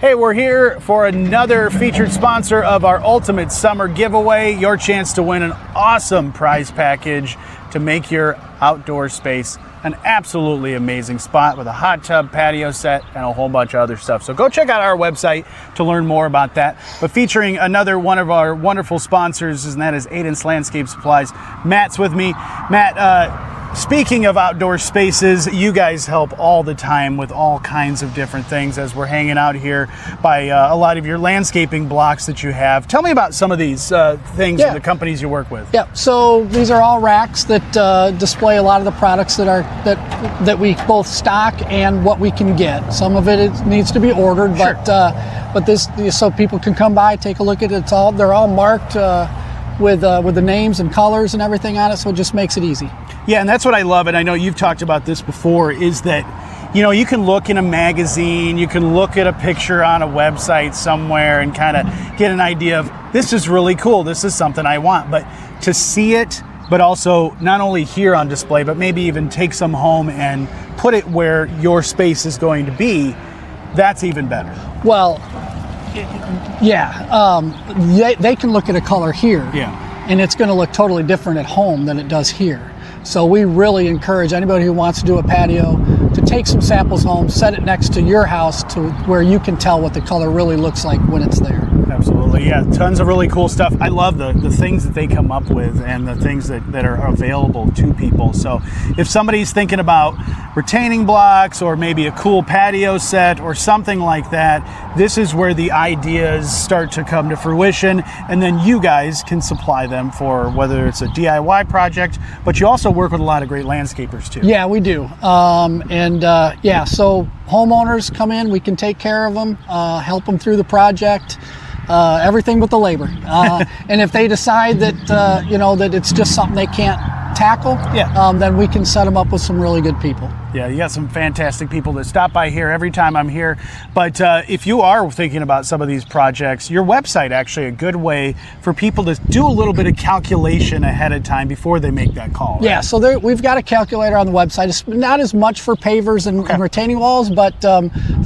Hey, we're here for another featured sponsor of our Ultimate Summer Giveaway. Your chance to win an awesome prize package to make your outdoor space an absolutely amazing spot with a hot tub, patio set, and a whole bunch of other stuff. So go check out our website to learn more about that. But featuring another one of our wonderful sponsors, and that is Adent's Landscape Supplies. Matt's with me. Matt, speaking of outdoor spaces, you guys help all the time with all kinds of different things as we're hanging out here by a lot of your landscaping blocks that you have. Tell me about some of these things and the companies you work with. Yeah, so these are all racks that display a lot of the products that we both stock and what we can get. Some of it needs to be ordered, Sure. but this so people can come by, take a look at it. They're all marked with the names and colors and everything on it, so it just makes it easy. Yeah, and that's what I love, and I know you've talked about this before, is that, you know, you can look in a magazine, you can look at a picture on a website somewhere and kind of get an idea of, this is really cool, this is something I want. But to see it, but also not only here on display, but maybe even take some home and put it where your space is going to be, that's even better. Well, yeah, they can look at a color here, and it's going to look totally different at home than it does here. So we really encourage anybody who wants to do a patio to take some samples home, set it next to your house to where you can tell what the color really looks like when it's there. Absolutely, yeah, tons of really cool stuff. I love the things that they come up with and the things that are available to people. So if somebody's thinking about retaining blocks or maybe a cool patio set or something like that, this is where the ideas start to come to fruition, and then you guys can supply them for whether it's a DIY project, but you also work with a lot of great landscapers too. Yeah, we do. So homeowners come in, we can take care of them, help them through the project. Everything but the labor. And if they decide that that it's just something they can't tackle, then we can set them up with some really good people. Yeah, you got some fantastic people that stop by here every time I'm here. But if you are thinking about some of these projects, your website actually a good way for people to do a little bit of calculation ahead of time before they make that call. Right? Yeah, so we've got a calculator on the website. It's not as much for pavers and retaining walls, but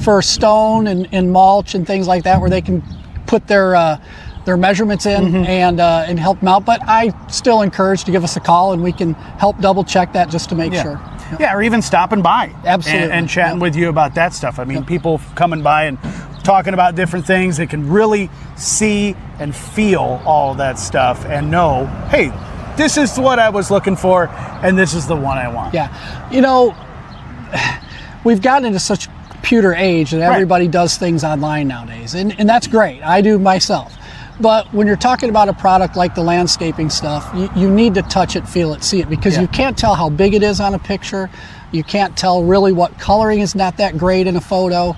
for stone and mulch and things like that, where they can put their measurements in and help them out. But I still encourage to give us a call, and we can help double check that just to make sure. Yeah, or even stopping by. Absolutely. And chatting with you about that stuff. I mean, people coming by and talking about different things, they can really see and feel all of that stuff and know, hey, this is what I was looking for, and this is the one I want. Yeah. You know, we've gotten into such computer age that everybody does things online nowadays, and that's great. I do myself. But when you're talking about a product like the landscaping stuff, you need to touch it, feel it, see it, because you can't tell how big it is on a picture. You can't tell really what coloring is not that great in a photo.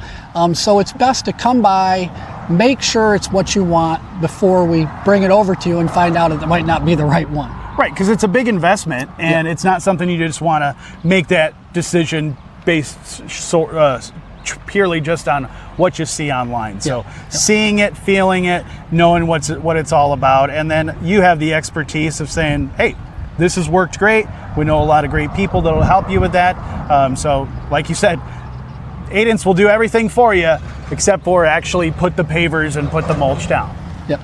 So it's best to come by, make sure it's what you want before we bring it over to you and find out that it might not be the right one. Right, because it's a big investment, and it's not something you just want to make that decision based purely just on what you see online. So seeing it, feeling it, knowing what it's all about, and then you have the expertise of saying, hey, this has worked great. We know a lot of great people that will help you with that. So like you said, Adent's will do everything for you except for actually put the pavers and put the mulch down. Yep.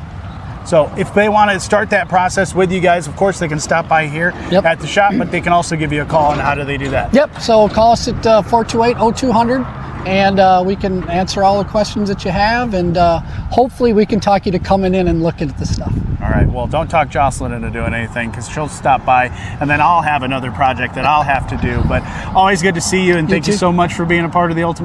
So if they want to start that process with you guys, of course, they can stop by here at the shop, but they can also give you a call. And how do they do that? Yep. So call us at 428-0200. And we can answer all the questions that you have, and hopefully we can talk you to coming in and looking at the stuff. All right, well, don't talk Jocelyn into doing anything, because she'll stop by, and then I'll have another project that I'll have to do. But always good to see you, and thank you so much for being a part of the Ultimate